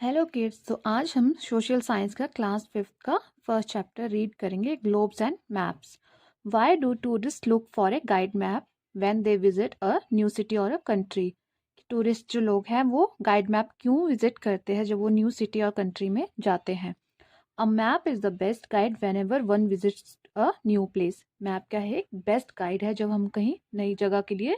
Hello kids. तो आज हम सोशल साइंस का क्लास 5th का फर्स्ट चैप्टर रीड करेंगे, globes and maps. Why do tourist look for a guide map when they visit a new city और a country? Tourist जो लोग हैं वो गाइड मैप क्यों विजिट करते हैं जब वो न्यू सिटी और कंट्री में जाते हैं? A map is the best guide when ever one visits a new place. Map क्या है? एक बेस्ट गाइड है जब हम कहीं नई जगह के लिए,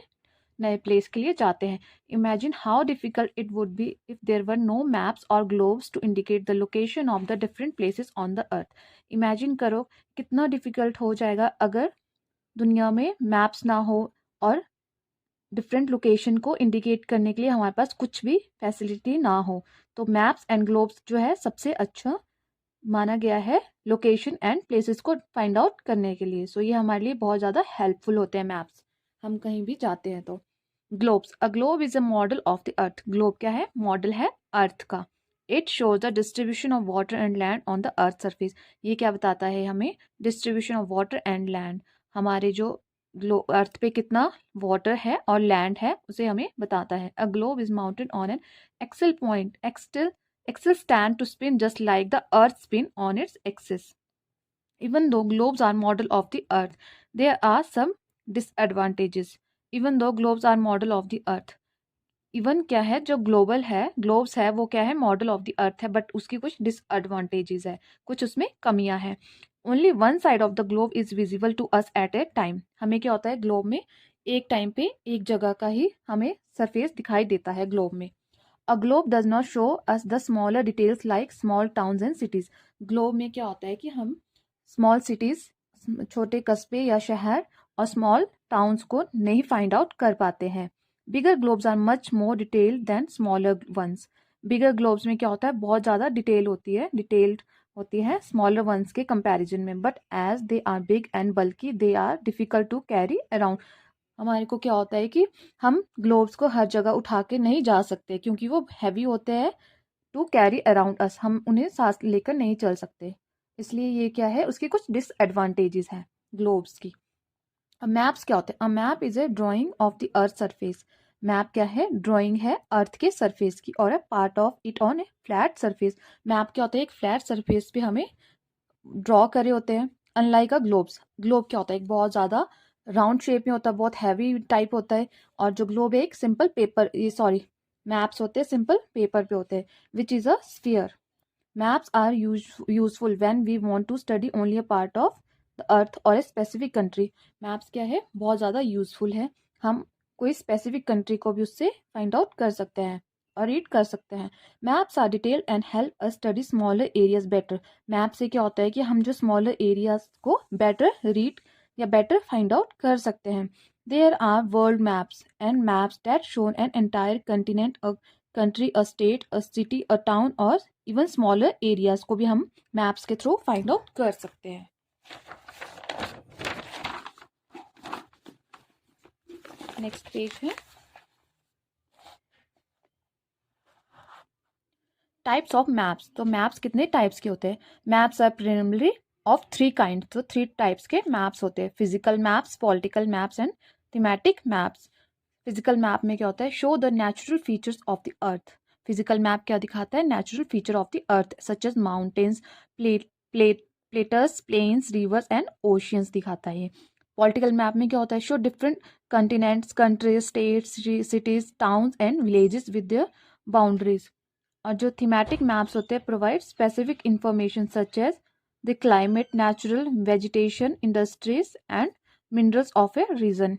नए प्लेस के लिए जाते हैं। Imagine how difficult it would be if there were no maps और globes to indicate the location of the different places on the earth. Imagine करो कितना डिफिकल्ट हो जाएगा अगर दुनिया में मैप्स ना हो और डिफरेंट लोकेशन को इंडिकेट करने के लिए हमारे पास कुछ भी फैसिलिटी ना हो। तो मैप्स एंड ग्लोब्स जो है सबसे अच्छा माना गया है लोकेशन एंड प्लेसेस को फाइंड आउट करने के लिए। सो ये हमारे लिए बहुत ज़्यादा हेल्पफुल होते हैं मैप्स, हम कहीं भी जाते हैं तो। Globes, a globe is a model of the earth. Globe क्या है? मॉडल है अर्थ का। It shows the distribution of water and land on the earth surface. ये क्या बताता है हमें? Distribution of water and land, हमारे जो अर्थ पे कितना वाटर है और लैंड है उसे हमें बताता है। A globe is mounted on an axle point, axis stand to spin just like the earth spin on its axis. Even though globes are model of the earth, there are some disadvantages. Even though globes are model of the earth, even क्या है, जो global है, globes है, वो क्या है? Model of the अर्थ है, but उसकी कुछ डिसएडवांटेजेस है, कुछ उसमें कमियां हैं। Only one side of the globe is visible to us at a time. हमें क्या होता है ग्लोब में? एक टाइम पे एक जगह का ही हमें सरफेस दिखाई देता है ग्लोब में। A globe does not show us the smaller details like small towns and cities. Globe में क्या होता है कि हम स्मॉल सिटीज, छोटे कस्बे या शहर और स्मॉल टाउन्स को नहीं फाइंड आउट कर पाते हैं। Bigger globes are much more detailed than smaller ones. Bigger globes में क्या होता है? बहुत ज़्यादा डिटेल्ड होती है स्मॉलर वंस के कंपैरिजन में। But as they are big and बल्कि they are difficult to carry around. हमारे को क्या होता है कि हम ग्लोब्स को हर जगह उठा के नहीं जा सकते क्योंकि वो हैवी होते हैं टू कैरी अराउंड अस, हम उन्हें सांस लेकर नहीं चल सकते। इसलिए ये क्या है? उसकी कुछ डिसएडवांटेजेस हैं ग्लोब्स की। मैप्स क्या होते हैं? A map is a drying of the earth surface. Map क्या है? ड्राइंग है अर्थ के सरफेस की और अ part of it on A flat surface. Map क्या होता है? एक फ्लैट सरफेस पे हमें ड्रॉ करे होते हैं। अनलाइक अ ग्लोब्स, ग्लोब क्या होता है? एक बहुत ज़्यादा राउंड शेप में होता है, बहुत हैवी टाइप होता है। और जो ग्लोब है एक सिंपल पेपर, ये सॉरी, मैप्स होते हैं सिंपल पेपर पे होते हैं, which is a sphere. Maps are useful when we want to study only a part of the earth और ए स्पेसिफिक कंट्री। मैप्स क्या है? बहुत ज़्यादा यूजफुल है, हम कोई स्पेसिफिक कंट्री को भी उससे फाइंड आउट कर सकते हैं और रीड कर सकते हैं। Maps are detailed and help us study smaller areas better. Map से क्या होता है कि हम जो स्मॉलर एरियाज को बेटर रीड या बेटर फाइंड आउट कर सकते हैं। There are world maps and maps that shown an entire continent, a country, a state, a city, a town और इवन स्मॉलर एरियाज को भी हम मैप्स के थ्रू फाइंड आउट कर सकते हैं। नेक्स्ट पेज है टाइप्स ऑफ मैप्स। तो मैप्स कितने टाइप्स के होते हैं? Maps are preliminary of 3 kind. तो 3 टाइप्स के मैप्स होते हैं: physical maps, political maps and thematic maps. Physical map में क्या होता है? Show the natural features of the earth. Physical map क्या दिखाता है? Natural feature of the earth such as mountains, plateaus, plains, rivers and oceans दिखाता है ये। पॉलिटिकल मैप में क्या होता है? Show different continents, countries, states, cities, towns and villages with their boundaries. और जो थीमेटिक मैप्स होते हैं provide specific information such as the climate, natural vegetation, industries and minerals of a region.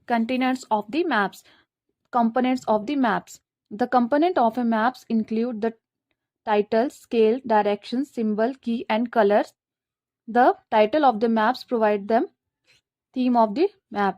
Containers of the maps. Components of the maps. The component of a maps include the title, scale, direction, symbol, key and colors. The title of the maps provide them theme of the map.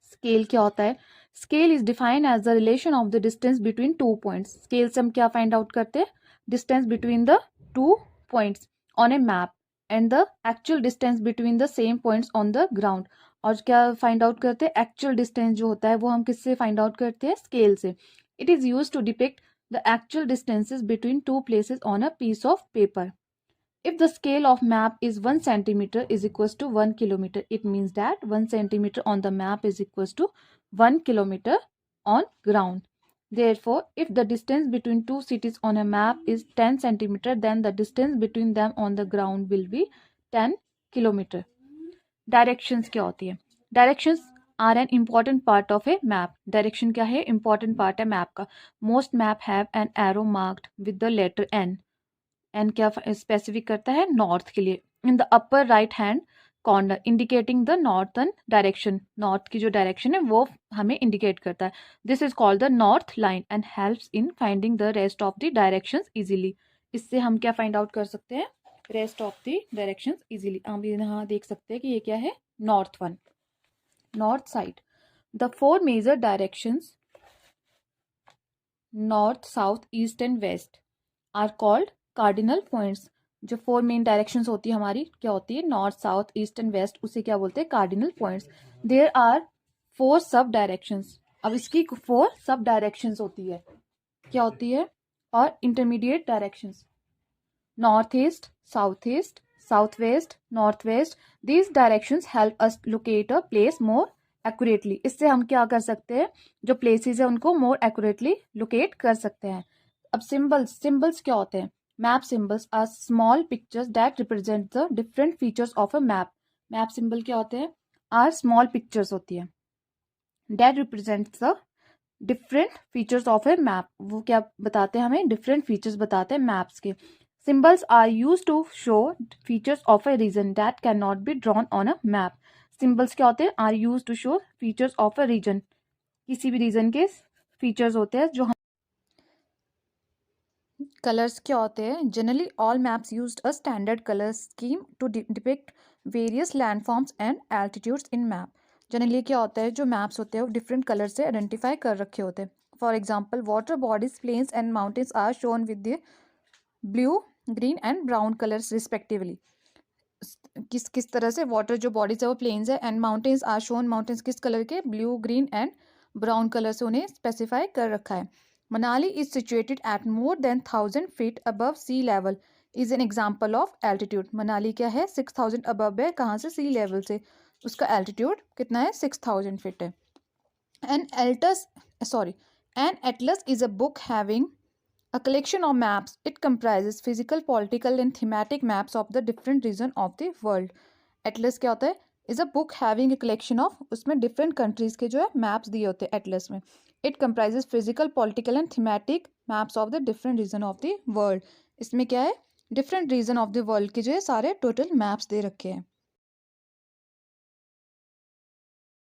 Scale क्या होता है? Scale is defined as the relation of the distance between 2 points. Scale से हम क्या find out करते हैं? Distance between the 2 points on a map and the actual distance between the same points on the ground. और क्या find out करते हैं? Actual distance जो होता है वो हम किससे फाइंड आउट करते हैं? स्केल से। It is use to depict the actual distances between 2 places on a piece of paper. If the scale of map is 1 centimeter is equals to 1 kilometer, it means that 1 centimeter on the map is equals to 1 kilometer on ground. Therefore, if the distance between two cities on a map is 10 centimeter, then the distance between them on the ground will be 10 kilometer. Directions क्या होती है? Directions are an important part of a map. Direction क्या है? Important part है map का. Most map have an arrow marked with the letter N. N क्या specific करता है? North के लिए. In the upper right hand corner, indicating the northern direction. North की जो direction है वो हमें indicate करता है. This is called the north line and helps in finding the rest of the directions easily. इससे हम क्या find out कर सकते हैं? Rest of the directions easily. आप यहाँ देख सकते हैं कि ये क्या है? North one. North side. The four major directions, north, south, east and west, are called cardinal points. जो फोर मेन डायरेक्शंस होती है हमारी क्या होती है? North, south, east and west, उसे क्या बोलते हैं? Cardinal points. देयर आर 4 सब डायरेक्शंस. अब इसकी 4 सब डायरेक्शंस होती है. क्या होती है? और intermediate directions, north east, south west, north west. These directions help us locate a place more accurately. इससे हम क्या कर सकते हैं? जो प्लेसेस है उनको मोर एक्यूरेटली लोकेट कर सकते हैं. अब सिंबल्स क्या होते हैं? Map symbols are small pictures that represent the different features of a map. Map symbol क्या होते हैं? आर स्मॉल पिक्चर्स होती है that represents the different features of a map. वो क्या बताते हैं? हमें डिफरेंट फीचर्स बताते हैं मैप्स के. Symbols are use to show features of a region that can not be drawn on a map. Symbols क्या होते हैं? Are use to show features of a region. किसी भी रीजन के फीचर्स होते हैं जो. कलर्स क्या होते हैं? Generally all maps used a standard colour scheme to depict various landforms and altitudes in map. Generally क्या होता है? जो मैप्स होते हैं वो डिफरेंट कलर से आइडेंटिफाई कर रखे होते हैं. For example, water bodies, plains and mountains are shown with the blue, green and brown colours respectively. किस तरह से वाटर जो बॉडीज है वो प्लेन्स है, and mountains are shown, mountains किस कलर के? Blue, green and brown colour से उन्हें स्पेसिफाई कर रखा है. Manali is situated at more than 1000 feet above sea level is an example of altitude. Manali क्या है? 6000 above है. कहाँ से? sea level से. उसका altitude कितना है? 6000 feet है. An atlas is a book having a collection of maps. It comprises physical, political and thematic maps of the different region of the world. Atlas क्या होता है? Is a book having a collection of, उसमें different countries के जो है maps दिए होते हैं atlas में. It comprises physical, political and thematic maps of the different region of the world. इसमें क्या है? Different region of the world के जो है सारे total maps दे रखे हैं.